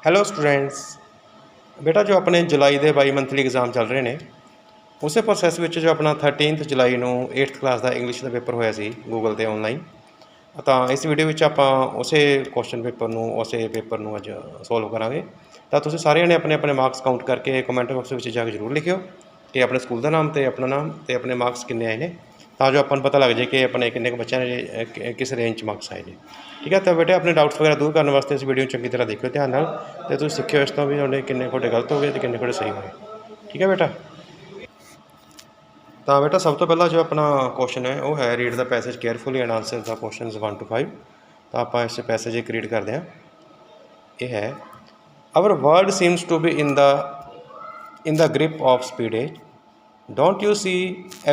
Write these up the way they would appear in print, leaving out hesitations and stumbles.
Hello students. ਬੇਟਾ ਜੋ ਆਪਣੇ ਜੁਲਾਈ ਦੇ 22 ਮੰਥਲੀ ਐਗਜ਼ਾਮ ਚੱਲ ਰਹੇ ਨੇ, ਉਸੇ ਪ੍ਰੋਸੈਸ ਵਿੱਚ ਜੋ ਆਪਣਾ 13 ਜੁਲਾਈ ਨੂੰ 8th ਕਲਾਸ ਦਾ ਇੰਗਲਿਸ਼ ਦਾ ਪੇਪਰ ਹੋਇਆ ਸੀ ਗੂਗਲ 'ਤੇ ਔਨਲਾਈਨ। ਤਾਂ ਇਸ ਵੀਡੀਓ ਵਿੱਚ ਆਪਾਂ ਉਸੇ ਕੁਐਸਚਨ ਪੇਪਰ ਨੂੰ ਅੱਜ ਸੋਲਵ ਕਰਾਂਗੇ। ਤਾਂ ਤੁਸੀਂ ਸਾਰਿਆਂ ਨੇ ਆਪਣੇ ਆਪਣੇ ਮਾਰਕਸ ਕਾਊਂਟ ਕਰਕੇ ਕਮੈਂਟ ਬਾਕਸ ਵਿੱਚ ਜਾ ਕੇ ਜ਼ਰੂਰ ਲਿਖਿਓ ਕਿ ਆਪਣੇ ਸਕੂਲ ਦਾ ਨਾਮ ਅਤੇ ਆਪਣਾ ਨਾਮ ਅਤੇ ਆਪਣੇ ਮਾਰਕਸ ਕਿੰਨੇ ਆਏ ਨੇ, ਤਾਂ ਜੋ ਆਪਾਂ ਨੂੰ ਪਤਾ ਲੱਗ ਜਾਏ ਕਿ ਆਪਣੇ ਕਿੰਨੇ ਕੁ ਬੱਚਿਆਂ ਨੇ ਕਿਸ ਰੇਂਜ 'ਚ ਮਾਰਕਸ ਆਏ ਨੇ। ਠੀਕ ਹੈ। ਤਾਂ ਬੇਟੇ ਆਪਣੇ ਡਾਊਟਸ ਵਗੈਰਾ ਦੂਰ ਕਰਨ ਵਾਸਤੇ ਇਸ ਵੀਡੀਓ ਨੂੰ ਚੰਗੀ ਤਰ੍ਹਾਂ ਦੇਖਿਓ ਧਿਆਨ ਨਾਲ, ਅਤੇ ਤੁਸੀਂ ਸਿੱਖਿਓ ਇਸ ਤੋਂ ਵੀ ਤੁਹਾਡੇ ਕਿੰਨੇ ਤੁਹਾਡੇ ਗਲਤ ਹੋ ਗਏ ਅਤੇ ਕਿੰਨੇ ਤੁਹਾਡੇ ਸਹੀ ਹੋਏ। ਠੀਕ ਹੈ ਬੇਟਾ। ਤਾਂ ਬੇਟਾ ਸਭ ਤੋਂ ਪਹਿਲਾਂ ਜੋ ਆਪਣਾ ਕੁਐਸਚਨ ਹੈ ਉਹ ਹੈ read the passage carefully and answer the questions 1 to 5। ਤਾਂ ਆਪਾਂ ਇਸ ਪੈਸੇਜ ਇੱਕ ਰੀਡ ਕਰਦੇ ਹਾਂ। ਇਹ ਹੈ, our world seems to be in the grip of speed age. Don't you see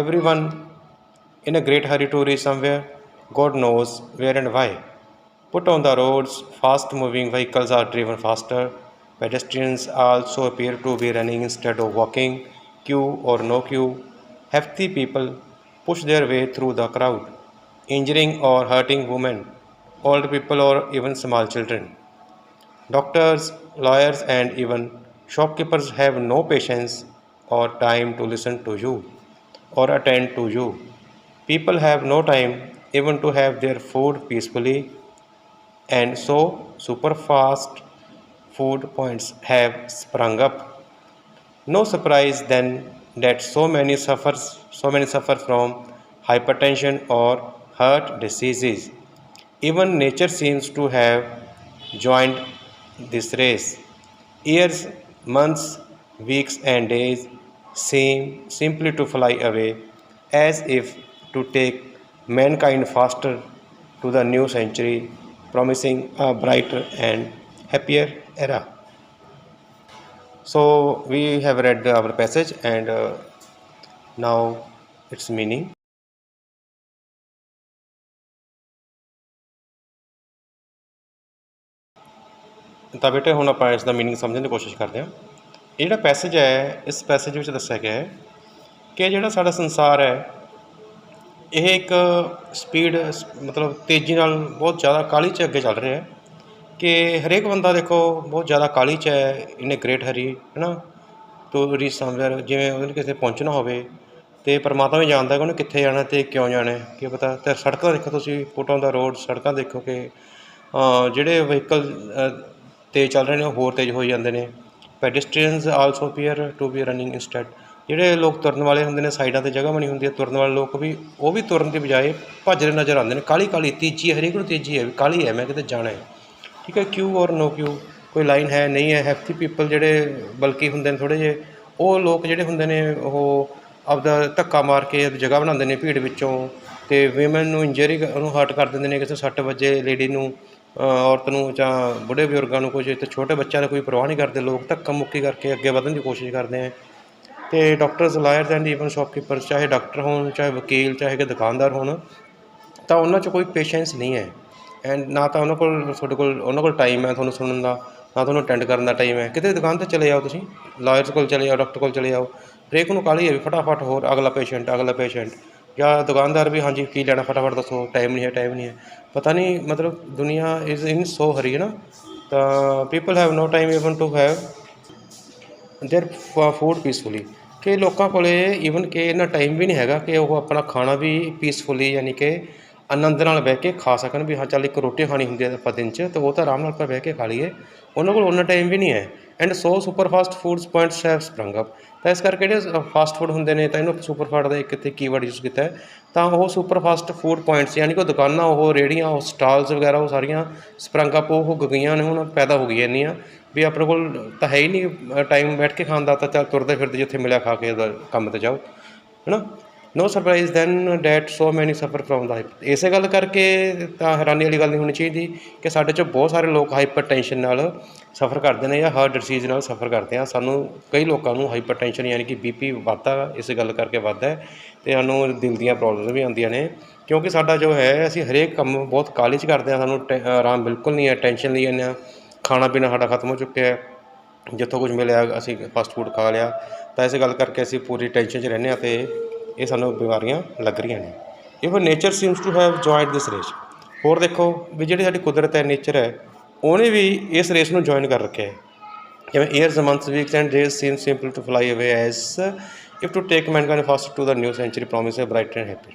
everyone in a great hurry to reach somewhere? God knows where and why. Put on the roads, fast moving vehicles are driven faster. Pedestrians also appear to be running instead of walking. Queue or no queue, hefty people push their way through the crowd, injuring or hurting women, old people or even small children. Doctors, lawyers, and even shopkeepers have no patience or time to listen to you or attend to you. People have no time even to have their food peacefully, and so super fast food points have sprung up. No surprise then that so many suffer from hypertension or heart diseases. Even nature seems to have joined this race. Years, months, weeks, and days seem simply to fly away, as if to take mankind faster to the new century, promising a brighter and happier era. So we have read our passage and now its meaning. ਤਾਂ ਬੇਟੇ ਹੁਣ ਆਪਾਂ ਇਸ ਦਾ meaning ਸਮਝਣ ਦੀ ਕੋਸ਼ਿਸ਼ ਕਰਦੇ ਹਾਂ। ਇਹ ਜਿਹੜਾ ਪੈਸੇਜ ਹੈ, ਇਸ ਪੈਸੇਜ ਵਿੱਚ ਦੱਸਿਆ ਗਿਆ ਹੈ ਕਿ ਜਿਹੜਾ ਸਾਡਾ ਸੰਸਾਰ ਹੈ ਇਹ ਇੱਕ ਸਪੀਡ ਮਤਲਬ ਤੇਜ਼ੀ ਨਾਲ ਬਹੁਤ ਜ਼ਿਆਦਾ ਕਾਹਲੀ 'ਚ ਅੱਗੇ ਚੱਲ ਰਿਹਾ ਹੈ, ਕਿ ਹਰੇਕ ਬੰਦਾ ਦੇਖੋ ਬਹੁਤ ਜ਼ਿਆਦਾ ਕਾਹਲੀ 'ਚ ਹੈ। ਇਹਨੇ ਗ੍ਰੇਟ ਹਰੀ ਹੈ ਨਾ ਟੂ ਰੀਚ ਸਮਵੇਅਰ, ਜਿਵੇਂ ਉਹਨੇ ਕਿਸੇ ਪਹੁੰਚਣਾ ਹੋਵੇ ਅਤੇ ਪਰਮਾਤਮਾ ਵੀ ਜਾਣਦਾ ਕਿ ਉਹਨੇ ਕਿੱਥੇ ਜਾਣਾ ਅਤੇ ਕਿਉਂ ਜਾਣਾ, ਕੀ ਪਤਾ। ਅਤੇ ਸੜਕਾਂ ਦੇਖੋ ਤੁਸੀਂ, ਫੁੱਟ ਔਨ ਦਾ ਰੋਡ, ਸੜਕਾਂ ਦੇਖੋ ਕਿ ਜਿਹੜੇ ਵਹੀਕਲ ਤੇਜ਼ ਚੱਲ ਰਹੇ ਨੇ ਉਹ ਹੋਰ ਤੇਜ਼ ਹੋਈ ਜਾਂਦੇ ਨੇ। Pedestrians also appear to be running instead, ਜਿਹੜੇ ਲੋਕ ਤੁਰਨ ਵਾਲੇ ਹੁੰਦੇ ਨੇ, ਸਾਈਡਾਂ 'ਤੇ ਜਗ੍ਹਾ ਬਣੀ ਹੁੰਦੀ ਹੈ, ਤੁਰਨ ਵਾਲੇ ਲੋਕ ਵੀ ਉਹ ਵੀ ਤੁਰਨ ਦੀ ਬਜਾਏ ਭੱਜਦੇ ਨਜ਼ਰ ਆਉਂਦੇ ਨੇ। ਕਾਹਲੀ ਤੀਜੀ ਹਰੇਕ ਨੂੰ ਤੀਜੀ ਹੈ, ਵੀ ਕਾਹਲੀ ਹੈ, ਮੈਂ ਕਿਤੇ ਜਾਣਾ ਹੈ। ਠੀਕ ਹੈ। ਕਿਊ ਔਰ ਨੋ ਕਿਊ, ਕੋਈ ਲਾਈਨ ਹੈ ਨਹੀਂ ਹੈ। ਹੈਫਟੀ ਪੀਪਲ ਜਿਹੜੇ ਬਲਕੀ ਹੁੰਦੇ ਨੇ ਥੋੜ੍ਹੇ ਜਿਹੇ, ਉਹ ਲੋਕ ਜਿਹੜੇ ਹੁੰਦੇ ਨੇ ਉਹ ਆਪਦਾ ਧੱਕਾ ਮਾਰ ਕੇ ਜਗ੍ਹਾ ਬਣਾਉਂਦੇ ਨੇ ਭੀੜ ਵਿੱਚੋਂ, ਅਤੇ ਵੀਮਨ ਨੂੰ ਇੰਜਰੀ ਉਹਨੂੰ ਹਰਟ ਕਰ ਦਿੰਦੇ ਨੇ, ਕਿਸੇ 6 ਵਜੇ ਲੇਡੀ ਨੂੰ, ਔਰਤ ਨੂੰ, ਜਾਂ ਬੁੱਢੇ ਬਜ਼ੁਰਗਾਂ ਨੂੰ। ਕੁਝ ਅਤੇ ਛੋਟੇ ਬੱਚਿਆਂ ਦਾ ਕੋਈ ਪਰਵਾਹ ਨਹੀਂ ਕਰਦੇ, ਲੋਕ ਧੱਕਾ ਮੁੱਕੀ ਕਰਕੇ ਅੱਗੇ ਵਧਣ ਦੀ ਕੋਸ਼ਿਸ਼ ਕਰਦੇ ਹੈ। ਅਤੇ ਡਾਕਟਰਸ, ਲਾਇਰਸ ਐਂਡ ਈਵਨ ਸ਼ੌਪਕੀਪਰਸ, ਚਾਹੇ ਡਾਕਟਰ ਹੋਣ, ਚਾਹੇ ਵਕੀਲ, ਚਾਹੇ ਕਿ ਦੁਕਾਨਦਾਰ ਹੋਣ, ਤਾਂ ਉਹਨਾਂ 'ਚ ਕੋਈ ਪੇਸ਼ੈਂਸ ਨਹੀਂ ਹੈ। ਐਂਡ ਨਾ ਤਾਂ ਤੁਹਾਡੇ ਕੋਲ ਟਾਈਮ ਹੈ ਤੁਹਾਨੂੰ ਸੁਣਨ ਦਾ, ਨਾ ਤੁਹਾਨੂੰ ਅਟੈਂਡ ਕਰਨ ਦਾ ਟਾਈਮ ਹੈ। ਕਿਤੇ ਦੁਕਾਨ 'ਤੇ ਚਲੇ ਜਾਓ, ਤੁਸੀਂ ਲਾਇਰਸ ਕੋਲ ਚਲੇ ਜਾਓ, ਡਾਕਟਰ ਕੋਲ ਚਲੇ ਜਾਓ, ਹਰੇਕ ਨੂੰ ਕਾਹਲੀ ਹੈ ਵੀ ਫਟਾਫਟ ਹੋਰ ਅਗਲਾ ਪੇਸ਼ੈਂਟ, ਜਾਂ ਦੁਕਾਨਦਾਰ ਵੀ ਹਾਂਜੀ ਕੀ ਲੈਣਾ ਫਟਾਫਟ ਦੱਸੋ, ਟਾਈਮ ਨਹੀਂ ਹੈ। ਪਤਾ ਨਹੀਂ ਮਤਲਬ ਦੁਨੀਆ ਇਜ਼ ਇਨ ਸੋ ਹਰੀ ਹੈ ਨਾ। ਤਾਂ people have no time even to have their food peacefully, ਕਿ ਲੋਕਾਂ ਕੋਲ ਈਵਨ ਕਿ ਇੰਨਾ ਟਾਈਮ ਵੀ ਨਹੀਂ ਹੈਗਾ ਕਿ ਉਹ ਆਪਣਾ ਖਾਣਾ ਵੀ ਪੀਸਫੁਲੀ ਯਾਨੀ ਕਿ ਆਨੰਦ ਨਾਲ ਬਹਿ ਕੇ ਖਾ ਸਕਣ। ਵੀ ਹਾਂ ਚੱਲ ਇੱਕ ਰੋਟੀ ਖਾਣੀ ਹੁੰਦੀ ਹੈ ਆਪਾਂ ਦਿਨ 'ਚ, ਅਤੇ ਉਹ ਤਾਂ ਆਰਾਮ ਨਾਲ ਆਪਾਂ ਬਹਿ ਕੇ ਖਾ ਲਈਏ, ਉਹਨਾਂ ਕੋਲ ਉਨਾ ਟਾਈਮ ਵੀ ਨਹੀਂ ਹੈ। And so super fast foods points have sprung up, ਤਾਂ ਇਸ ਕਰਕੇ ਜਿਹੜੇ ਫਾਸਟ ਫੂਡ ਹੁੰਦੇ ਨੇ, ਤਾਂ ਇਹਨੂੰ ਸੁਪਰ ਫਾਸਟ ਦਾ ਇੱਕ ਇੱਥੇ ਕੀਵਰਡ ਯੂਜ਼ ਕੀਤਾ ਹੈ। ਤਾਂ ਉਹ ਸੁਪਰ ਫਾਸਟ ਫੂਡ ਪੁਆਇੰਟਸ ਯਾਨੀ ਕਿ ਉਹ ਦੁਕਾਨਾਂ, ਉਹ ਰੇਹੜੀਆਂ, ਉਹ ਸਟਾਲਸ ਵਗੈਰਾ, ਉਹ ਸਾਰੀਆਂ ਸਪਰੰਗ ਅਪ, ਉਹ ਗਈਆਂ ਨੇ, ਹੁਣ ਪੈਦਾ ਹੋ ਗਈਆਂ ਇੰਨੀਆਂ ਵੀ ਆਪਣੇ ਕੋਲ ਤਾਂ ਹੈ ਹੀ ਨਹੀਂ ਟਾਈਮ ਬੈਠ ਕੇ ਖਾਣ ਦਾ। ਤਾਂ ਚੱਲ ਤੁਰਦੇ ਫਿਰਦੇ ਜਿੱਥੇ ਮਿਲਿਆ ਖਾ ਕੇ ਕੰਮ 'ਤੇ ਜਾਓ, ਹੈ ਨਾ। ਨੋ ਸਰਪ੍ਰਾਈਜ਼ ਦੈਨ ਡੈਟ ਸੋ ਮੈਨੀ ਸਫਰ ਫਰੋਮ ਦਾ ਹਾਈਪਰ, ਇਸੇ ਗੱਲ ਕਰਕੇ ਤਾਂ ਹੈਰਾਨੀ ਵਾਲੀ ਗੱਲ ਨਹੀਂ ਹੋਣੀ ਚਾਹੀਦੀ ਕਿ ਸਾਡੇ 'ਚੋਂ ਬਹੁਤ ਸਾਰੇ ਲੋਕ ਹਾਈਪਰ ਟੈਨਸ਼ਨ ਨਾਲ ਸਫਰ ਕਰਦੇ ਨੇ, ਜਾਂ ਹਾਰਟ ਡਿਸੀਜ਼ ਨਾਲ ਸਫਰ ਕਰਦੇ ਆ। ਸਾਨੂੰ ਕਈ ਲੋਕਾਂ ਨੂੰ ਹਾਈਪਰ ਟੈਨਸ਼ਨ ਯਾਨੀ ਕਿ BP ਵੱਧਦਾ, ਇਸ ਗੱਲ ਕਰਕੇ ਵੱਧਦਾ, ਅਤੇ ਸਾਨੂੰ ਦਿਲ ਦੀਆਂ ਪ੍ਰੋਬਲਮਸ ਵੀ ਆਉਂਦੀਆਂ ਨੇ, ਕਿਉਂਕਿ ਸਾਡਾ ਜੋ ਹੈ ਅਸੀਂ ਹਰੇਕ ਕੰਮ ਬਹੁਤ ਕਾਹਲੀ 'ਚ ਕਰਦੇ ਹਾਂ। ਸਾਨੂੰ ਆਰਾਮ ਬਿਲਕੁਲ ਨਹੀਂ ਹੈ, ਟੈਨਸ਼ਨ ਲਈ ਜਾਂਦੇ ਹਾਂ। ਖਾਣਾ ਪੀਣਾ ਸਾਡਾ ਖਤਮ ਹੋ ਚੁੱਕਿਆ, ਜਿੱਥੋਂ ਕੁਝ ਮਿਲਿਆ ਅਸੀਂ ਫਾਸਟ ਫੂਡ ਖਾ ਲਿਆ। ਤਾਂ ਇਸ ਗੱਲ ਕਰਕੇ ਅਸੀਂ ਪੂਰੀ ਟੈਨਸ਼ਨ 'ਚ ਰਹਿੰਦੇ ਹਾਂ, ਅਤੇ ਇਹ ਸਾਨੂੰ ਬਿਮਾਰੀਆਂ ਲੱਗ ਰਹੀਆਂ ਨੇ। Even nature seems to have joined this race, ਹੋਰ ਦੇਖੋ ਵੀ ਜਿਹੜੀ ਸਾਡੀ ਕੁਦਰਤ ਹੈ, ਨੇਚਰ ਹੈ, ਉਹਨੇ ਵੀ ਇਸ ਰੇਸ ਨੂੰ ਜੁਆਇਨ ਕਰ ਰੱਖਿਆ ਹੈ। ਜਿਵੇਂ years months weeks and days seem simple to fly away as if to take mankind fast to the new century promise bright and happy.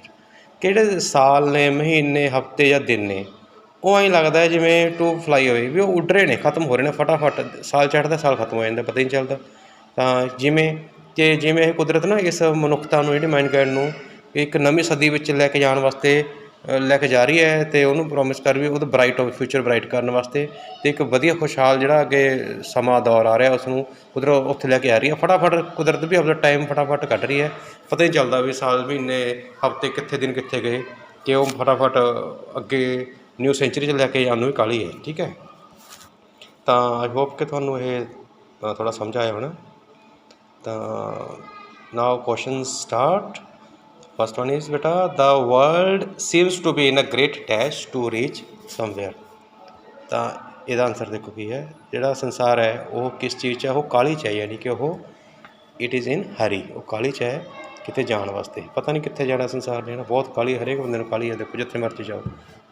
ਕਿ ਜਿਹੜੇ ਸਾਲ ਨੇ, ਮਹੀਨੇ, ਹਫ਼ਤੇ ਜਾਂ ਦਿਨ ਨੇ, ਉਹ ਐਂ ਲੱਗਦਾ ਹੈ ਜਿਵੇਂ ਟੂ ਫਲਾਈ ਅਵੇ, ਵੀ ਉਹ ਉੱਡ ਰਹੇ ਨੇ, ਖਤਮ ਹੋ ਰਹੇ ਨੇ ਫਟਾਫਟ। ਸਾਲ ਚੜ੍ਹਦਾ ਸਾਲ ਖਤਮ ਹੋ ਜਾਂਦਾ, ਪਤਾ ਹੀ ਨਹੀਂ ਚੱਲਦਾ। ਤਾਂ ਜਿਵੇਂ ਇਹ ਕੁਦਰਤ ਨਾ ਇਸ ਮਨੁੱਖਤਾ ਨੂੰ, ਜਿਹੜੀ ਮੈਨਕਾਈਂਡ ਨੂੰ ਇੱਕ ਨਵੀਂ ਸਦੀ ਵਿੱਚ ਲੈ ਕੇ ਜਾਣ ਵਾਸਤੇ ਲੈ ਕੇ ਜਾ ਰਹੀ ਹੈ, ਅਤੇ ਉਹਨੂੰ ਪ੍ਰੋਮਿਸ ਕਰ ਵੀ ਉਹਦਾ ਬਰਾਈਟ ਫਿਊਚਰ ਬਰਾਈਟ ਕਰਨ ਵਾਸਤੇ, ਅਤੇ ਇੱਕ ਵਧੀਆ ਖੁਸ਼ਹਾਲ ਜਿਹੜਾ ਅੱਗੇ ਸਮਾਂ ਦੌਰ ਆ ਰਿਹਾ ਉਸ ਨੂੰ ਕੁਦਰਤ ਉੱਥੇ ਲੈ ਕੇ ਆ ਰਹੀ ਹੈ। ਫਟਾਫਟ ਕੁਦਰਤ ਵੀ ਆਪਣਾ ਟਾਈਮ ਫਟਾਫਟ ਕੱਢ ਰਹੀ ਹੈ, ਪਤਾ ਨਹੀਂ ਚੱਲਦਾ ਵੀ ਸਾਲ, ਮਹੀਨੇ, ਹਫ਼ਤੇ ਕਿੱਥੇ, ਦਿਨ ਕਿੱਥੇ ਗਏ, ਕਿ ਉਹ ਫਟਾਫਟ ਅੱਗੇ ਨਿਊ ਸੈਂਚੁਰੀ 'ਚ ਲੈ ਕੇ ਜਾਣ ਨੂੰ ਵੀ ਕਾਹਲੀ ਹੈ। ਠੀਕ ਹੈ, ਤਾਂ ਆਈ ਹੋਪ ਕਿ ਤੁਹਾਨੂੰ ਇਹ ਥੋੜ੍ਹਾ ਸਮਝ ਆਇਆ ਹੋਣਾ। ਤਾਂ now question start. First one is ਬੇਟਾ the world seems to be in a great dash to reach somewhere. ਤਾਂ ਇਹਦਾ ਆਨਸਰ ਦੇਖੋ ਕੀ ਹੈ। ਜਿਹੜਾ ਸੰਸਾਰ ਹੈ ਉਹ ਕਿਸ ਚੀਜ਼ 'ਚ ਹੈ? ਉਹ ਕਾਹਲੀ 'ਚ ਹੈ, ਯਾਨੀ ਕਿ ਉਹ ਇਟ ਇਜ਼ ਇਨ ਹਰੀ, ਉਹ ਕਾਹਲੀ 'ਚ ਹੈ ਕਿਤੇ ਜਾਣ ਵਾਸਤੇ। ਪਤਾ ਨਹੀਂ ਕਿੱਥੇ ਜਾਣਾ ਸੰਸਾਰ ਨੇ, ਬਹੁਤ ਕਾਹਲੀ, ਹਰੇਕ ਬੰਦੇ ਨੂੰ ਕਾਹਲੀ ਹੈ। ਦੇਖੋ ਜਿੱਥੇ ਮਰਜ਼ੀ ਜਾਓ,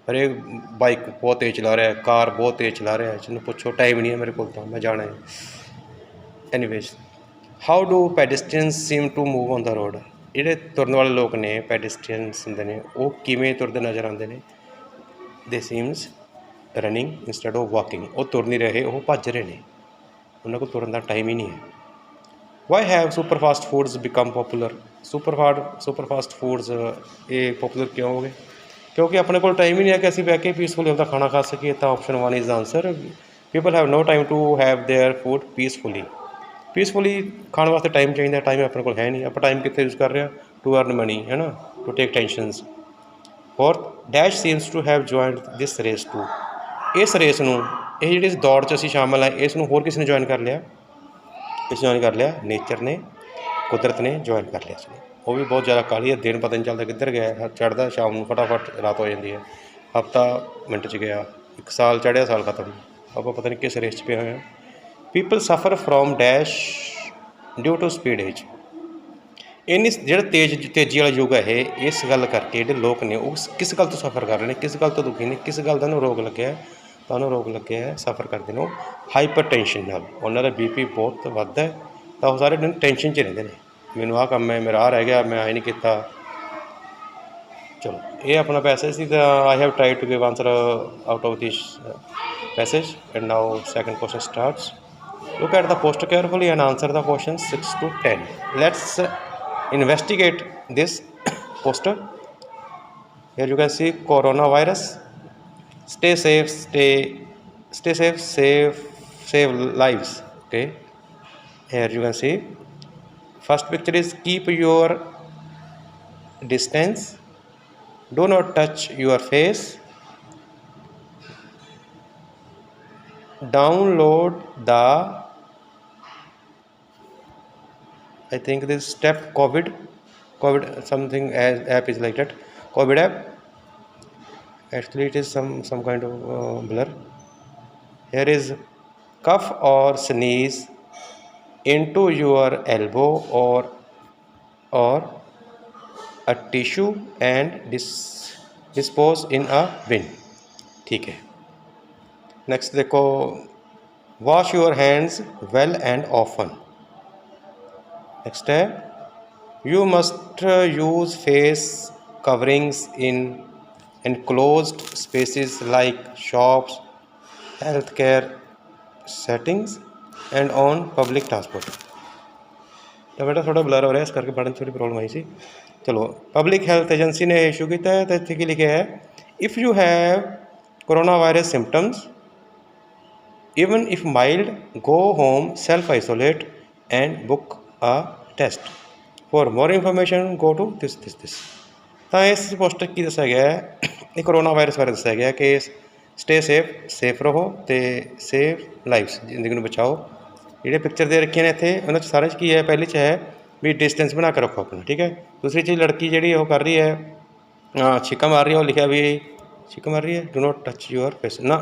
ਹਰੇਕ ਬਾਈਕ ਬਹੁਤ ਤੇਜ਼ ਚਲਾ ਰਿਹਾ, ਕਾਰ ਬਹੁਤ ਤੇਜ਼ ਚਲਾ ਰਿਹਾ, ਜਿਹਨੂੰ ਪੁੱਛੋ ਟਾਈਮ ਨਹੀਂ ਹੈ ਮੇਰੇ ਕੋਲ, ਤਾਂ ਮੈਂ ਜਾਣਾ ਹੈ। Anyways, how do pedestrians seem to move on the road. ਜਿਹੜੇ ਤੁਰਨ ਵਾਲੇ ਲੋਕ ਨੇ, ਪੈਡਿਸਟਰੀਅਨਸ ਹੁੰਦੇ ਨੇ, ਉਹ ਕਿਵੇਂ ਤੁਰਦੇ ਨਜ਼ਰ ਆਉਂਦੇ ਨੇ? ਦੇ seems running instead of walking. ਉਹ ਤੁਰ ਨਹੀਂ ਰਹੇ, ਉਹ ਭੱਜ ਰਹੇ ਨੇ, ਉਹਨਾਂ ਕੋਲ ਤੁਰਨ ਦਾ ਟਾਈਮ ਹੀ ਨਹੀਂ ਹੈ। Why have super fast foods become popular. Super fast foods ਇਹ ਪੋਪੂਲਰ ਕਿਉਂ ਹੋ ਗਏ? ਕਿਉਂਕਿ ਆਪਣੇ ਕੋਲ ਟਾਈਮ ਹੀ ਨਹੀਂ ਹੈ ਕਿ ਅਸੀਂ ਬਹਿ ਕੇ ਪੀਸਫੁਲੀ ਆਪਦਾ ਖਾਣਾ ਖਾ ਸਕੀਏ। ਤਾਂ option 1 is the answer. People have no time to have their food peacefully ਖਾਣ ਵਾਸਤੇ ਟਾਈਮ ਚਾਹੀਦਾ, ਟਾਈਮ ਆਪਣੇ ਕੋਲ ਹੈ ਨਹੀਂ। ਆਪਾਂ ਟਾਈਮ ਕਿੱਥੇ ਯੂਜ਼ ਕਰ ਰਹੇ ਹਾਂ? ਟੂ ਅਰਨ ਮਨੀ, ਹੈ ਨਾ, to take tensions. Fourth, dash seems to have joined this race too. ਇਸ ਰੇਸ ਨੂੰ, ਇਹ ਜਿਹੜੀ ਇਸ ਦੌੜ 'ਚ ਅਸੀਂ ਸ਼ਾਮਲ ਹਾਂ, ਇਸ ਨੂੰ ਹੋਰ ਕਿਸ ਨੇ ਜੁਆਇਨ ਕਰ ਲਿਆ? ਜੁਆਇਨ ਕਰ ਲਿਆ ਨੇਚਰ ਨੇ, ਕੁਦਰਤ ਨੇ ਜੁਆਇਨ ਕਰ ਲਿਆ ਇਸਨੂੰ। ਉਹ ਵੀ ਬਹੁਤ ਜ਼ਿਆਦਾ ਕਾਹਲੀ ਹੈ, ਦਿਨ ਪਤਾ ਨਹੀਂ ਚੱਲਦਾ ਕਿੱਧਰ ਗਿਆ, ਚੜ੍ਹਦਾ ਸ਼ਾਮ ਨੂੰ ਫਟਾਫਟ ਰਾਤ ਹੋ ਜਾਂਦੀ ਹੈ, ਹਫ਼ਤਾ ਮਿੰਟ 'ਚ ਗਿਆ, ਇੱਕ ਸਾਲ ਚੜ੍ਹਿਆ ਸਾਲ ਖਤਮ। ਆਪਾਂ ਪਤਾ ਨਹੀਂ ਕਿਸ ਰੇਸ 'ਚ ਪਏ ਹੋਏ ਹਾਂ। People suffer from dash due to speed age. ਇੰਨੀ ਜਿਹੜਾ ਤੇਜ਼ੀ ਵਾਲਾ ਯੁੱਗ ਹੈ ਇਹ, ਇਸ ਗੱਲ ਕਰਕੇ ਜਿਹੜੇ ਲੋਕ ਨੇ ਉਹ ਕਿਸ ਗੱਲ ਤੋਂ ਸਫਰ ਕਰ ਰਹੇ ਨੇ, ਕਿਸ ਗੱਲ ਤੋਂ ਦੁਖੀ ਨੇ, ਕਿਸ ਗੱਲ ਦਾ ਉਹਨੂੰ ਰੋਗ ਲੱਗਿਆ? ਤਾਂ ਉਹਨੂੰ ਰੋਗ ਲੱਗਿਆ ਸਫਰ ਕਰਦੇ ਨੂੰ ਹਾਈਪਰ ਟੈਨਸ਼ਨ ਨਾਲ। ਉਹਨਾਂ ਦਾ BP ਬਹੁਤ ਵੱਧਦਾ, ਤਾਂ ਉਹ ਸਾਰੇ ਦਿਨ ਟੈਨਸ਼ਨ 'ਚ ਰਹਿੰਦੇ ਨੇ, ਮੈਨੂੰ ਆਹ ਕੰਮ ਹੈ, ਮੇਰਾ ਆਹ ਰਹਿ ਗਿਆ, ਮੈਂ ਆਹ ਨਹੀਂ ਕੀਤਾ। ਚਲੋ, ਇਹ ਆਪਣਾ ਪੈਸੇਜ ਸੀ। ਤਾਂ I have try to give answer out of this passage. And now second question starts. Look at the poster carefully and answer the questions 6 to 10. Let's investigate this poster. Here you can see coronavirus. Stay safe, save lives. Okay. Here you can see first picture is keep your distance. Do not touch your face. Download the, I think this step COVID something as app is like that, COVID app. Actually it is some kind of blur. Here is cough or sneeze into your elbow or a tissue and dispose in a bin. ठीक है। Next देखो, wash your hands well and often. Next है, you must use face coverings in enclosed spaces like shops, healthcare settings and on public transport। ਤਾਂ ਬੇਟਾ ਥੋੜਾ blur ਹੋ ਰਿਹਾ, ਇਸ ਕਰਕੇ ਪੜ੍ਹਨ 'ਚ ਥੋੜੀ ਪ੍ਰੋਬਲਮ ਆਈ ਸੀ। ਚਲੋ, ਪਬਲਿਕ ਹੈਲਥ ਏਜੰਸੀ ਨੇ ਇਸ਼ੂ ਕੀਤਾ ਹੈ, ਤਾਂ ਇੱਥੇ ਕੀ ਲਿਖਿਆ ਹੈ? If you have corona virus symptoms even if mild, go home, self isolate and book a test. For more information go to this। ਤਾਂ ਇਸ ਪੋਸਟਰ ਕੀ ਦੱਸਿਆ ਗਿਆ ਹੈ? ਇਹ ਕਰੋਨਾ ਵਾਇਰਸ ਬਾਰੇ ਦੱਸਿਆ ਗਿਆ ਕਿ ਸਟੇ ਸੇਫ ਰਹੋ ਅਤੇ ਸੇਵ ਲਾਈਫਸ, ਜ਼ਿੰਦਗੀ ਨੂੰ ਬਚਾਓ। ਜਿਹੜੇ ਪਿਕਚਰ ਦੇ ਰੱਖੀਆਂ ਨੇ ਇੱਥੇ, ਉਹਨਾਂ 'ਚ ਸਾਰਿਆਂ 'ਚ ਕੀ ਹੈ? ਪਹਿਲੇ 'ਚ ਹੈ ਵੀ ਡਿਸਟੈਂਸ ਬਣਾ ਕੇ ਰੱਖੋ ਆਪਣਾ, ਠੀਕ ਹੈ। ਦੂਸਰੀ ਚੀਜ਼, ਲੜਕੀ ਜਿਹੜੀ ਉਹ ਕਰ ਰਹੀ ਹੈ, ਛਿੱਕਾ ਮਾਰ ਰਹੀ ਹੈ, ਉਹ ਲਿਖਿਆ ਵੀ ਛਿੱਕਾ ਮਾਰ ਰਹੀ ਹੈ, do not touch your face, ਨਾ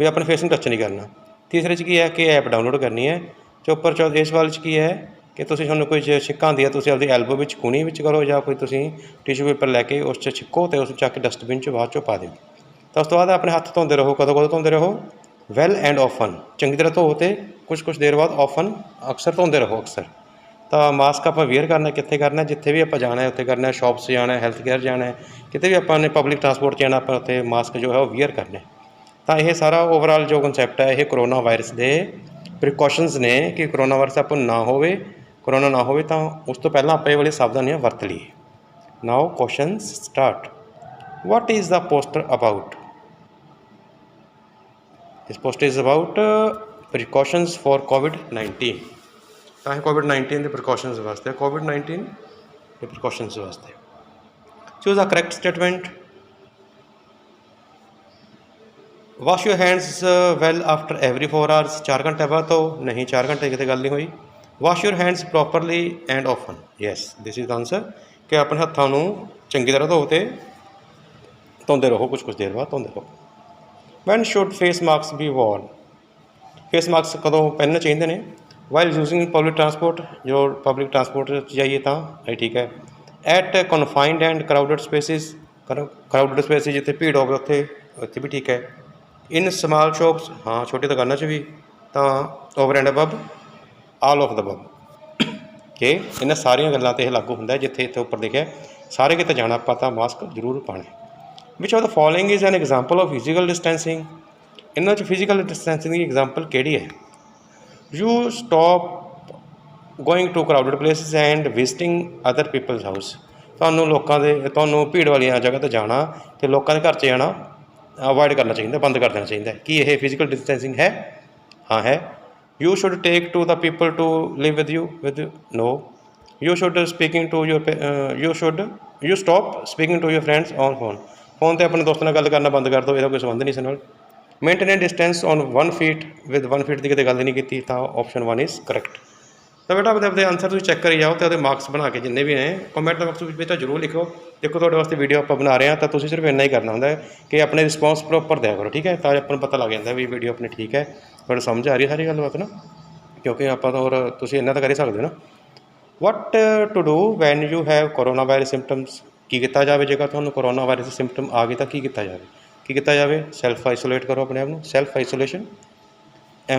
ਵੀ ਆਪਣੇ ਫੇਸ ਨੂੰ ਟੱਚ ਨਹੀਂ ਕਰਨਾ। ਤੀਸਰੇ 'ਚ ਕੀ ਹੈ ਕਿ ਐਪ ਡਾਊਨਲੋਡ ਕਰਨੀ ਹੈ। ਚੌਪਰ ਇਸ ਵਾਲੇ 'ਚ ਕੀ ਹੈ ਕਿ ਤੁਸੀਂ, ਤੁਹਾਨੂੰ ਕੋਈ ਛਿੱਕਾਂ ਆਉਂਦੀ ਹੈ, ਤੁਸੀਂ ਆਪਦੀ ਐਲਬੋ ਵਿੱਚ, ਕੂਣੀ ਵਿੱਚ ਕਰੋ, ਜਾਂ ਕੋਈ ਤੁਸੀਂ ਟਿਸ਼ੂ ਪੇਪਰ ਲੈ ਕੇ ਉਸ 'ਚ ਛਿੱਕੋ ਅਤੇ ਉਸ ਨੂੰ ਚੱਕ ਕੇ ਡਸਟਬਿਨ 'ਚ ਬਾਅਦ 'ਚੋਂ ਪਾ ਦਿਓ। ਤਾਂ ਉਸ ਤੋਂ ਬਾਅਦ ਆਪਣੇ ਹੱਥ ਧੋਂਦੇ ਰਹੋ। ਕਦੋਂ ਧੋਂਦੇ ਰਹੋ? ਵੈਲ ਐਂਡ ਔਫਨ, ਚੰਗੀ ਤਰ੍ਹਾਂ ਧੋ ਤੇ ਕੁਛ ਦੇਰ ਬਾਅਦ ਔਫਨ ਅਕਸਰ ਧੋਂਦੇ ਰਹੋ ਅਕਸਰ। ਤਾਂ ਮਾਸਕ ਆਪਾਂ ਵੇਅਰ ਕਰਨਾ ਕਿੱਥੇ ਕਰਨਾ, ਜਿੱਥੇ ਵੀ ਆਪਾਂ ਜਾਣਾ ਉੱਥੇ ਕਰਨਾ, ਸ਼ੌਪਸ ਜਾਣਾ, ਹੈਲਥ ਕੇਅਰ ਜਾਣਾ, ਕਿਤੇ ਵੀ ਆਪਾਂ ਨੇ ਪਬਲਿਕ ਟਰਾਂਸਪੋਰਟ 'ਚ ਜਾਣਾ ਆਪਾਂ ਉੱਥੇ ਮਾਸਕ ਜੋ ਹੈ ਉਹ ਵੇਅਰ ਕਰਨੇ। ਤਾਂ ਇਹ ਸਾਰਾ ਓਵਰਆਲ ਜੋ ਕਨਸੈਪਟ ਹੈ ਇਹ ਕਰੋਨਾ ਵਾਇਰਸ ਦੇ ਪ੍ਰੀਕੋਸ਼ਨਸ ਨੇ ਕਿ ਕਰੋਨਾ ਵਾਇਰਸ ਆਪਾਂ ਨੂੰ ਨਾ ਹੋਵੇ, ਕਰੋਨਾ ਨਾ ਹੋਵੇ ਤਾਂ ਉਸ ਤੋਂ ਪਹਿਲਾਂ ਆਪਾਂ ਇਹ ਵਾਲੀ ਸਾਵਧਾਨੀਆਂ ਵਰਤ ਲਈਏ। Now questions start. What is the poster about? ਇਸ poster is about precautions for COVID-19। ਤਾਂ ਇਹ COVID-19 ਦੇ ਪ੍ਰੀਕੋਸ਼ਨਸ ਵਾਸਤੇ, COVID-19 ਦੇ ਪ੍ਰੀਕੋਸ਼ਨਸ ਵਾਸਤੇ। Choose a correct statement. Wash your hands well after every 4 hours, 4 ਘੰਟੇ ਬਾਅਦ ਧੋ। ਨਹੀਂ 4 ਘੰਟੇ ਕਿਤੇ ਗੱਲ ਨਹੀਂ ਹੋਈ। Wash your hands properly and often. Yes this is the answer ਕਿ ਆਪਣੇ ਹੱਥਾਂ ਨੂੰ ਚੰਗੀ ਤਰ੍ਹਾਂ ਧੋ ਤੇ ਧੋਂਦੇ ਰਹੋ, ਕੁਛ ਦੇਰ ਬਾਅਦ ਧੋਂਦੇ ਰਹੋ। When should face mask be worn? Face mask ਕਦੋਂ ਪਹਿਨਣੇ ਚਾਹੀਦੇ ਨੇ? ਵਾਈਲ ਯੂਜ਼ਿੰਗ ਪਬਲਿਕ ਟਰਾਂਸਪੋਰਟ, ਜੋ ਪਬਲਿਕ ਟਰਾਂਸਪੋਰਟ 'ਚ ਜਾਈਏ ਤਾਂ ਇਹ ਠੀਕ ਹੈ। At confined and crowded spaces, crowded spaces ਜਿੱਥੇ ਭੀੜ ਹੋਵੇ ਉੱਥੇ ਵੀ ਠੀਕ ਹੈ। ਇਨ ਸਮਾਲ ਸ਼ੋਪਸ, ਹਾਂ ਛੋਟੀ ਦੁਕਾਨਾਂ 'ਚ ਵੀ। ਤਾਂ over and above, all of the above ਕਿ ਇਹਨਾਂ ਸਾਰੀਆਂ ਗੱਲਾਂ 'ਤੇ ਇਹ ਲਾਗੂ ਹੁੰਦਾ। ਜਿੱਥੇ ਇੱਥੇ ਉੱਪਰ ਲਿਖਿਆ ਸਾਰੇ ਕਿਤੇ ਜਾਣਾ ਆਪਾਂ ਤਾਂ ਮਾਸਕ ਜ਼ਰੂਰ ਪਾਉਣਾ। Which of the following is an example of physical distancing? ਇਹਨਾਂ 'ਚ ਫਿਜ਼ੀਕਲ ਡਿਸਟੈਂਸਿੰਗ ਦੀ ਐਗਜ਼ਾਮਪਲ ਕਿਹੜੀ ਹੈ? You stop going to crowded places and visiting other peoples house. ਤੁਹਾਨੂੰ ਭੀੜ ਵਾਲੀਆਂ ਜਗ੍ਹਾ 'ਤੇ ਜਾਣਾ ਅਤੇ ਲੋਕਾਂ ਦੇ ਘਰ 'ਚ ਜਾਣਾ ਅਵੋਇਡ ਕਰਨਾ ਚਾਹੀਦਾ, ਬੰਦ ਕਰ ਦੇਣਾ ਚਾਹੀਦਾ। ਕੀ ਇਹ ਫਿਜ਼ੀਕਲ ਡਿਸਟੈਂਸਿੰਗ ਹੈ? ਹਾਂ ਹੈ। You should take to the people to live with you no. You should speaking to you stop speaking to your friends on phone 'ਤੇ ਆਪਣੇ ਦੋਸਤਾਂ ਨਾਲ ਗੱਲ ਕਰਨਾ ਬੰਦ ਕਰ ਦਿਓ, ਇਹਦਾ ਕੋਈ ਸੰਬੰਧ ਨਹੀਂ ਇਸ ਨਾਲ। Maintain distance on 1 feet with 1 feet ਦੀ ਕਿਤੇ ਗੱਲ ਨਹੀਂ ਕੀਤੀ, ਤਾਂ ਆਪਸ਼ਨ 1 ਇਜ਼ ਕਰੈਕਟ। ਤਾਂ ਬੇਟਾ ਆਪਣੇ ਆਨਸਰ ਤੁਸੀਂ ਚੈੱਕ ਕਰੀ ਜਾਓ ਅਤੇ ਉਹਦੇ ਮਾਰਕਸ ਬਣਾ ਕੇ ਜਿੰਨੇ ਵੀ ਨੇ ਕਮੈਂਟ ਬਾਕਸ ਵਿੱਚ ਤਾਂ ਜ਼ਰੂਰ ਲਿਖੋ। ਦੇਖੋ ਤੁਹਾਡੇ ਵਾਸਤੇ ਵੀਡੀਓ ਆਪਾਂ ਬਣਾ ਰਹੇ ਹਾਂ ਤਾਂ ਤੁਸੀਂ ਸਿਰਫ ਇੰਨਾ ਹੀ ਕਰਨਾ ਹੁੰਦਾ ਹੈ ਕਿ ਆਪਣੇ ਰਿਸਪੌਂਸ ਪ੍ਰੋਪਰ ਦਿਆ ਕਰੋ, ਠੀਕ ਹੈ। ਤਾਂ ਆਪਾਂ ਨੂੰ ਪਤਾ ਲੱਗ ਜਾਂਦਾ ਵੀ ਵੀਡੀਓ ਆਪਣੀ ਠੀਕ ਹੈ, ਤੁਹਾਨੂੰ ਸਮਝ ਆ ਰਹੀ ਸਾਰੀ ਗੱਲਬਾਤ ਨਾ, ਕਿਉਂਕਿ ਆਪਾਂ ਤਾਂ ਹੋਰ ਤੁਸੀਂ ਇੰਨਾ ਤਾਂ ਕਰ ਹੀ ਸਕਦੇ ਹੋ ਨਾ। What to do when you have coronavirus symptoms? ਕੀ ਕੀਤਾ ਜਾਵੇ ਜੇਕਰ ਤੁਹਾਨੂੰ ਕਰੋਨਾ ਵਾਇਰਸ ਦੇ ਸਿੰਪਟਮ ਆ ਗਏ ਤਾਂ ਕੀ ਕੀਤਾ ਜਾਵੇ? ਸੈਲਫ ਆਈਸੋਲੇਟ ਕਰੋ ਆਪਣੇ ਆਪ ਨੂੰ, self isolation.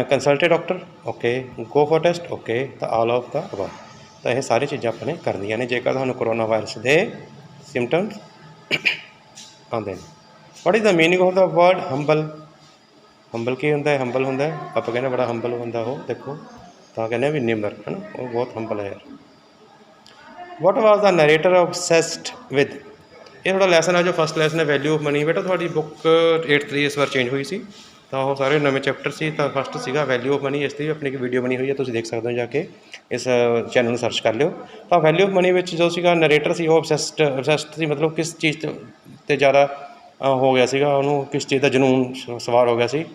Consult doctor, okay. Go for test, okay. ਤਾਂ ਆਲ ਆਫ ਦਾ ਅਬਵ। ਤਾਂ ਇਹ ਸਾਰੀ ਚੀਜ਼ਾਂ ਆਪਾਂ ਨੇ ਕਰਨੀਆਂ ਨੇ ਜੇਕਰ ਤੁਹਾਨੂੰ ਕਰੋਨਾ ਵਾਇਰਸ ਦੇ ਸਿੰਪਟਮਸ ਆਉਂਦੇ ਨੇ। What is the meaning of the word humble? Humble ਕੀ ਹੁੰਦਾ ਹੈ? ਹੰਬਲ ਹੁੰਦਾ ਆਪਾਂ ਕਹਿੰਦੇ ਬੜਾ ਹੰਬਲ ਹੁੰਦਾ ਉਹ, ਦੇਖੋ ਤਾਂ ਕਹਿੰਦੇ ਵੀ ਨਿਮਰ, ਹੈ ਨਾ, ਉਹ ਬਹੁਤ ਹੰਬਲ ਹੈ ਯਾਰ। ਵਾਟ ਵਾਜ਼ ਦਾ ਨਰੇਟਰ ਓਬਸੈਸਡ ਵਿਦ? ਇਹ ਤੁਹਾਡਾ ਲੈਸਨ ਆ ਜੋ ਫਸਟ ਲੈਸਨ ਹੈ ਵੈਲਿਊ ਆਫ ਮਨੀ। ਬੇਟਾ ਤੁਹਾਡੀ ਬੁੱਕ 8th ਦੀ ਇਸ ਵਾਰ ਚੇਂਜ ਹੋਈ ਸੀ, ਤਾਂ ਉਹ ਸਾਰੇ ਨਵੇਂ ਚੈਪਟਰ ਸੀ। ਤਾਂ ਫਸਟ ਸੀਗਾ ਵੈਲਿਊ ਆਫ ਮਨੀ, ਇਸ ਦੀ ਵੀ ਆਪਣੀ ਇੱਕ ਵੀਡੀਓ ਬਣੀ ਹੋਈ ਹੈ, ਤੁਸੀਂ ਦੇਖ ਸਕਦੇ ਹੋ ਜਾ ਕੇ, ਇਸ ਚੈਨਲ ਨੂੰ ਸਰਚ ਕਰ ਲਿਓ। ਤਾਂ ਵੈਲਿਊ ਆਫ ਮਨੀ ਵਿੱਚ ਜੋ ਸੀਗਾ ਨਰੇਟਰ ਸੀ ਉਹ ਓਬਸੈਸਡ ਸੀ, ਮਤਲਬ ਕਿਸ ਚੀਜ਼ 'ਤੇ ਜ਼ਿਆਦਾ ਹੋ ਗਿਆ ਸੀਗਾ, ਉਹਨੂੰ ਕਿਸ ਚੀਜ਼ ਦਾ ਜਨੂੰਨ ਸਵਾਰ ਹੋ ਗਿਆ ਸੀ।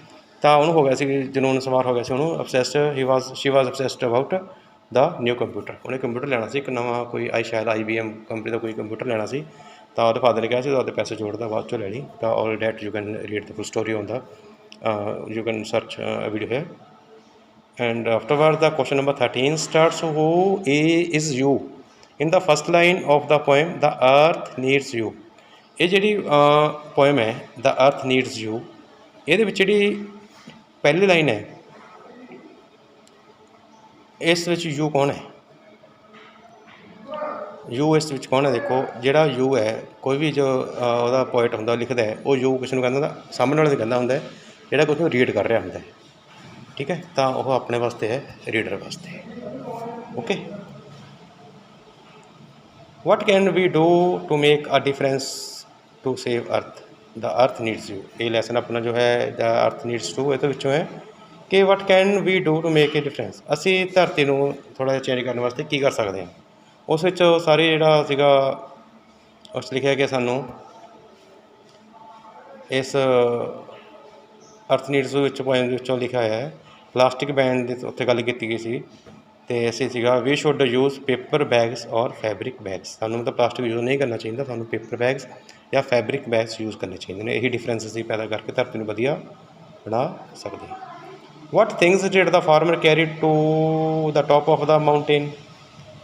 ਤਾਂ ਉਹਨੂੰ ਹੋ ਗਿਆ ਸੀ ਜਨੂੰਨ ਸਵਾਰ ਹੋ ਗਿਆ ਸੀ ਉਹਨੂੰ, ਅਬਸੈਸਡ ਸ਼ੀ ਵਾਜ਼ ਅਬਸੈਸਡ ਅਬਾਊਟ ਦਾ ਨਿਊ ਕੰਪਿਊਟਰ। ਉਹਨੇ ਕੰਪਿਊਟਰ ਲੈਣਾ ਸੀ, ਇੱਕ ਨਵਾਂ ਕੋਈ ਸ਼ਾਇਦ IBM ਕੰਪਨੀ ਦਾ ਕੋਈ ਕੰਪਿਊਟਰ ਲੈਣਾ ਸੀ। ਤਾਂ ਉਹਦੇ ਫਾਦਰ ਨੇ ਕਿਹਾ ਸੀ ਉਹਦੇ ਪੈਸੇ ਜੋੜਦਾ, ਬਾਅਦ 'ਚੋਂ ਲੈ ਲਈ। ਤਾਂ all that you can read the full story on the you can search a video here. And afterwards the question number 13 starts, who is you? In the first line of the poem the earth needs you। ਇਹ ਜਿਹੜੀ poem ਹੈ the earth needs you, ਇਹਦੇ ਵਿੱਚ ਜਿਹੜੀ ਪਹਿਲੀ line ਹੈ ਇਸ ਵਿੱਚ ਯੂ ਕੌਣ ਹੈ? ਯੂ ਇਸ ਵਿੱਚ ਕੌਣ ਹੈ? ਦੇਖੋ ਜਿਹੜਾ ਯੂ ਹੈ, ਕੋਈ ਵੀ ਜੋ ਉਹਦਾ ਪੋਇਟ ਹੁੰਦਾ ਲਿਖਦਾ ਹੈ, ਉਹ ਯੂ ਕਿਸ ਨੂੰ ਕਹਿੰਦਾ ਹੁੰਦਾ? ਸਾਹਮਣੇ ਵਾਲੇ 'ਤੇ ਕਹਿੰਦਾ ਹੁੰਦਾ ਜਿਹੜਾ ਕੁਝ ਨੂੰ ਰੀਡ ਕਰ ਰਿਹਾ ਹੁੰਦਾ, ਠੀਕ ਹੈ। ਤਾਂ ਉਹ ਆਪਣੇ ਵਾਸਤੇ ਹੈ, ਰੀਡਰ ਵਾਸਤੇ, okay. What can we do to make a difference to save earth? The ਅਰਥ ਨੀਡਸ ਯੂ। ਇਹ ਲੈਸਨ ਆਪਣਾ ਜੋ ਹੈ ਦ ਅਰਥ ਨੀਡਸ ਟੂ, ਇਹਦੇ ਵਿੱਚੋਂ ਹੈ ਕਿ what can we do to make a difference? ਅਸੀਂ ਧਰਤੀ ਨੂੰ ਥੋੜ੍ਹਾ ਜਿਹਾ ਚੇਂਜ ਕਰਨ ਵਾਸਤੇ ਕੀ ਕਰ ਸਕਦੇ ਹਾਂ? ਉਸ ਵਿੱਚ ਸਾਰੇ ਜਿਹੜਾ ਸੀਗਾ ਉਸ ਲਿਖਿਆ ਕਿ ਸਾਨੂੰ ਇਸ ਅਰਥ ਨੀਡਸ ਵਿੱਚ ਪੋਇਮ ਦੇ ਵਿੱਚੋਂ ਲਿਖਿਆ ਹੋਇਆ ਹੈ ਪਲਾਸਟਿਕ ਬੈਨ ਦੀ ਉੱਥੇ ਗੱਲ ਕੀਤੀ ਗਈ ਸੀ। ਅਤੇ ਅਸੀਂ ਸੀਗਾ we should use paper bags or fabric bags. ਸਾਨੂੰ ਮਤਲਬ ਪਲਾਸਟਿਕ ਯੂਜ਼ ਨਹੀਂ ਕਰਨਾ ਚਾਹੀਦਾ, ਸਾਨੂੰ ਪੇਪਰ ਬੈਗਸ ਜਾਂ ਫੈਬਰਿਕ ਬੈਗਸ ਯੂਜ਼ ਕਰਨੇ ਚਾਹੀਦੇ ਨੇ। ਇਹੀ ਡਿਫਰੈਂਸ ਅਸੀਂ ਪੈਦਾ ਕਰਕੇ ਧਰਤੀ ਨੂੰ ਵਧੀਆ ਬਣਾ ਸਕਦੇ ਹਾਂ। What things did the farmer carry to the top of the mountain?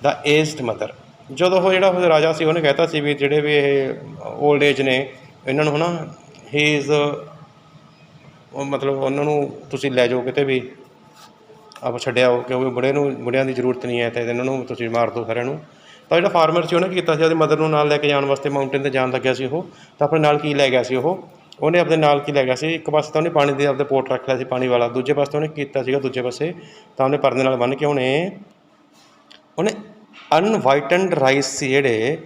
The aged mother. ਜਦੋਂ ਉਹ ਜਿਹੜਾ ਉਹ ਰਾਜਾ ਸੀ ਉਹਨੇ ਕਹਿਤਾ ਸੀ ਵੀ ਜਿਹੜੇ ਵੀ ਇਹ ਓਲਡ ਏਜ ਨੇ ਇਹਨਾਂ ਨੂੰ ਹੈ ਨਾ, ਹੀ ਇਜ਼ मतलब उन्होंने तुसीं लै जाओ किते भी आप छड्डिआओ, क्योंकि बुढ़ियां की जरूरत नहीं है, तो इन्होंने तुसीं मार दो सारिਆਂ ਨੂੰ। ਤਾਂ ਜਿਹੜਾ ਫਾਰਮਰ ਸੀ ਉਹਨੇ ਕੀ ਕੀਤਾ ਸੀ, ਆਪਣੀ ਮਦਰ ਨੂੰ ਨਾਲ ਲੈ ਕੇ ਜਾਣ ਵਾਸਤੇ ਮਾਊਂਟੇਨ 'ਤੇ ਜਾਣ ਲੱਗਿਆ ਸੀ ਉਹ, ਤਾਂ ਆਪਣੇ ਨਾਲ ਕੀ ਲੈ ਗਿਆ ਸੀ ਉਹਨੇ ਆਪਣੇ ਨਾਲ ਕੀ ਲੈ ਗਿਆ ਸੀ, ਇੱਕ ਪਾਸੇ ਤਾਂ ਉਹਨੇ ਪਾਣੀ ਦੇ ਆਪਣੇ ਪੋਟ ਰੱਖ ਲਿਆ ਸੀ ਪਾਣੀ ਵਾਲਾ, ਦੂਜੇ ਪਾਸੇ ਉਹਨੇ ਕੀਤਾ ਸੀਗਾ, ਦੂਜੇ ਪਾਸੇ ਤਾਂ ਉਹਨੇ ਪਰਦੇ ਨਾਲ ਬੰਨ੍ਹ ਕੇ ਉਹਨੇ ਅਨਵਾਈਟਨਡ ਰਾਈਸ ਸੀ ਜਿਹੜੇ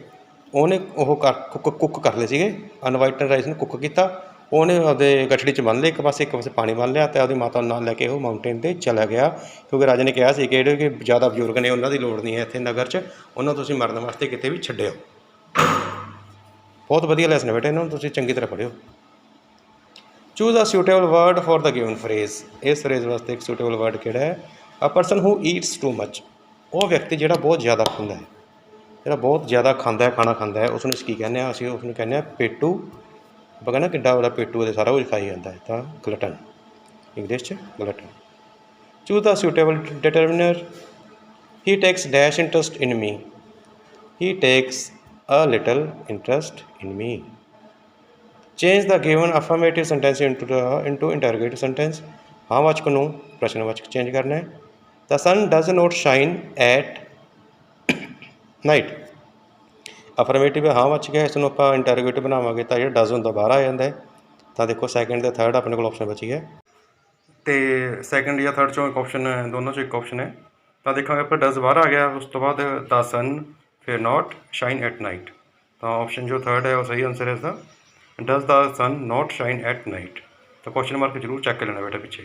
ਉਹਨੇ ਉਹ ਕੁੱਕ ਕਰ ਲਏ ਸੀਗੇ। ਅਨਵਾਈਟਨਡ ਰਾਈਸ ਨੂੰ ਕੁੱਕ ਕੀਤਾ, ਉਹਨੇ ਆਪਦੇ ਗਠੜੀ 'ਚ ਬੰਨ੍ਹ ਲਏ, ਇੱਕ ਪਾਸੇ ਪਾਣੀ ਬੰਨ੍ਹ ਲਿਆ, ਅਤੇ ਆਪਦੀ ਮਾਤਾ ਨੂੰ ਨਾਲ ਲੈ ਕੇ ਉਹ ਮਾਊਂਟੇਨ 'ਤੇ ਚਲਾ ਗਿਆ, ਕਿਉਂਕਿ ਰਾਜੇ ਨੇ ਕਿਹਾ ਸੀ ਕਿ ਜਿਹੜੇ ਕਿ ਜ਼ਿਆਦਾ ਬਜ਼ੁਰਗ ਨੇ ਉਹਨਾਂ ਦੀ ਲੋੜ ਨਹੀਂ ਹੈ ਇੱਥੇ ਨਗਰ 'ਚ, ਉਹਨਾਂ ਨੂੰ ਤੁਸੀਂ ਮਰਨ ਵਾਸਤੇ ਕਿਤੇ ਵੀ ਛੱਡਿਓ। ਬਹੁਤ ਵਧੀਆ ਲੈਸਨ ਹੈ ਬੇਟਾ, ਇਹਨਾਂ ਨੂੰ ਤੁਸੀਂ ਚੰਗੀ ਤਰ੍ਹਾਂ ਪੜ੍ਹਿਓ। Choose a suitable word for the given phrase. ਇਸ ਫਰੇਜ਼ ਵਾਸਤੇ ਇੱਕ ਸੁਟੇਬਲ ਵਰਡ ਕਿਹੜਾ ਹੈ? A person who eats too much. ਉਹ ਵਿਅਕਤੀ ਜਿਹੜਾ ਬਹੁਤ ਜ਼ਿਆਦਾ ਖਾਂਦਾ ਹੈ, ਜਿਹੜਾ ਬਹੁਤ ਜ਼ਿਆਦਾ ਖਾਂਦਾ ਹੈ, ਖਾਣਾ ਖਾਂਦਾ ਹੈ, ਉਸ ਨੂੰ ਅਸੀਂ ਕੀ ਕਹਿੰਦੇ ਹਾਂ? ਅਸੀਂ ਉਸ ਨੂੰ ਕਹਿੰਦੇ ਹਾਂ ਪੇਟੂ। ਆਪਾਂ ਕਹਿੰਦੇ ਕਿੱਡਾ ਵੱਡਾ ਪੇਟੂ ਉਹਦੇ ਸਾਰਾ ਕੁਝ ਖਾਈ ਜਾਂਦਾ ਹੈ, ਤਾਂ ਗਲਟਨ, ਇੰਗਲਿਸ਼ 'ਚ glutton. Choose the suitable determiner. He takes dash interest in me. He takes a little interest in me. Change the given affirmative sentence into interrogative sentence. ਹਾਂ ਵਾਚਕ ਨੂੰ ਪ੍ਰਸ਼ਨਵਾਚਕ ਚੇਂਜ ਕਰਨਾ ਹੈ। The sun does not shine at night. Affirmative ਹਾਂ ਵਾਚਕ ਹੈ, ਇਸ ਨੂੰ ਆਪਾਂ ਇੰਟਰੋਗੇਟਿਵ ਬਣਾਵਾਂਗੇ ਤਾਂ ਜਿਹੜਾ ਡਜ਼ ਹੁੰਦਾ ਬਾਹਰ ਆ ਜਾਂਦਾ ਹੈ। ਤਾਂ ਦੇਖੋ ਸੈਕਿੰਡ ਅਤੇ ਥਰਡ ਆਪਣੇ ਕੋਲ ਆਪਸ਼ਨ ਬਚੀ ਹੈ, ਅਤੇ ਸੈਕਿੰਡ ਜਾਂ ਥਰਡ 'ਚੋਂ ਇੱਕ ਆਪਸ਼ਨ ਹੈ, ਦੋਨੋਂ 'ਚੋਂ ਇੱਕ ਆਪਸ਼ਨ ਹੈ। ਤਾਂ ਦੇਖਾਂਗੇ ਆਪਾਂ ਡਜ਼ ਬਾਹਰ ਆ ਗਿਆ, ਉਸ ਤੋਂ ਬਾਅਦ ਦ ਸਨ, ਫਿਰ ਨੋਟ ਸ਼ਾਈਨ ਐਟ ਨਾਈਟ। ਤਾਂ ਆਪਸ਼ਨ ਜੋ ਥਰਡ ਹੈ ਉਹ ਸਹੀ ਆਨਸਰ ਹੈ ਇਸਦਾ। Does the sun not shine at night. ਤਾਂ ਕੁਐਸਚਨ ਮਾਰਕ ਜ਼ਰੂਰ ਚੱਕ ਕੇ ਲੈਣਾ ਬੇਟਾ ਪਿੱਛੇ,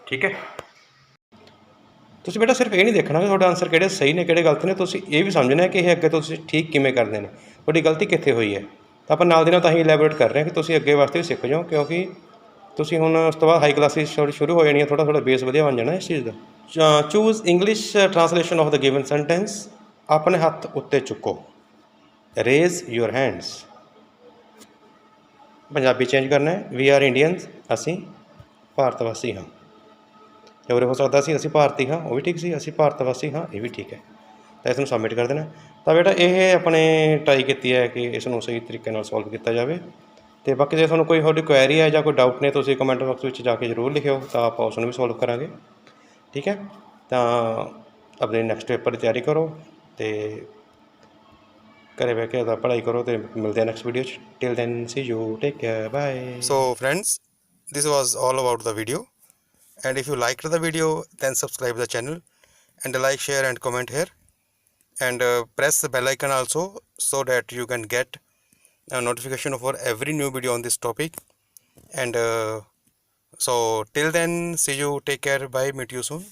ਠੀਕ ਹੈ। ਤੁਸੀਂ ਬੇਟਾ ਸਿਰਫ ਇਹ ਨਹੀਂ ਦੇਖਣਾ ਕਿ ਤੁਹਾਡੇ ਆਨਸਰ ਕਿਹੜੇ ਸਹੀ ਨੇ ਕਿਹੜੇ ਗਲਤ ਨੇ, ਤੁਸੀਂ ਇਹ ਵੀ ਸਮਝਣਾ ਕਿ ਇਹ ਅੱਗੇ ਤੁਸੀਂ ਠੀਕ ਕਿਵੇਂ ਕਰਦੇ ਨੇ, ਤੁਹਾਡੀ ਗਲਤੀ ਕਿੱਥੇ ਹੋਈ ਹੈ। ਤਾਂ ਆਪਾਂ ਨਾਲ ਦੀ ਨਾਲ ਤਾਂ ਹੀ ਇਲੈਬੋਰੇਟ ਕਰ ਰਹੇ ਹਾਂ ਕਿ ਤੁਸੀਂ ਅੱਗੇ ਵਾਸਤੇ ਵੀ ਸਿੱਖ ਜਾਓ, ਕਿਉਂਕਿ ਤੁਸੀਂ ਹੁਣ ਉਸ ਤੋਂ ਬਾਅਦ ਹਾਈ ਕਲਾਸਿਸ ਸ਼ੁਰੂ ਹੋ ਜਾਣੀਆਂ, ਥੋੜ੍ਹਾ ਬੇਸ ਵਧੀਆ ਬਣ ਜਾਣਾ ਇਸ ਚੀਜ਼ ਦਾ। Choose English translation of the given sentence. ਆਪਣੇ ਹੱਥ ਉੱਤੇ ਚੁੱਕੋ। Raise your hands. Punjabi change ਕਰਨਾ ਹੈ। We are Indians. ਅਸੀਂ ਭਾਰਤ ਵਾਸੀ ਹਾਂ। ਹੋਰ ਹੋ ਸਕਦਾ ਸੀ ਅਸੀਂ ਭਾਰਤੀ ਹਾਂ, ਉਹ ਵੀ ਠੀਕ ਸੀ। ਅਸੀਂ ਭਾਰਤ ਵਾਸੀ ਹਾਂ, ਇਹ ਵੀ ਠੀਕ ਹੈ। ਤਾਂ ਇਸ ਨੂੰ ਸਬਮਿਟ ਕਰ ਦੇਣਾ। ਤਾਂ ਬੇਟਾ ਇਹ ਆਪਣੇ ਟਰਾਈ ਕੀਤੀ ਹੈ ਕਿ ਇਸ ਨੂੰ ਸਹੀ ਤਰੀਕੇ ਨਾਲ ਸੋਲਵ ਕੀਤਾ ਜਾਵੇ। ਅਤੇ ਬਾਕੀ ਜੇ ਤੁਹਾਨੂੰ ਕੋਈ ਤੁਹਾਡੀ ਕੁਐਰੀ ਹੈ ਜਾਂ ਕੋਈ ਡਾਊਟ ਨੇ, ਤੁਸੀਂ ਕਮੈਂਟ ਬਾਕਸ ਵਿੱਚ ਜਾ ਕੇ ਜ਼ਰੂਰ ਲਿਖਿਓ, ਤਾਂ ਆਪਾਂ ਉਸ ਨੂੰ ਵੀ ਸੋਲਵ ਕਰਾਂਗੇ, ਠੀਕ ਹੈ। ਤਾਂ ਆਪਣੇ ਨੈਕਸਟ ਪੇਪਰ ਦੀ ਤਿਆਰੀ ਕਰੋ, ਅਤੇ ਘਰੇ ਬਹਿ ਕੇ ਪੜ੍ਹਾਈ ਕਰੋ, ਅਤੇ ਮਿਲਦੇ ਹਾਂ ਨੈਕਸਟ ਵੀਡੀਓ 'ਚ। Till then see you, take care, bye. So friends, this was all about the video, and if you liked the video then subscribe the channel and like, share and comment here, and press the bell icon also, so that you can get a notification for every new video on this topic. And so till then, see you, take care, bye, meet you soon.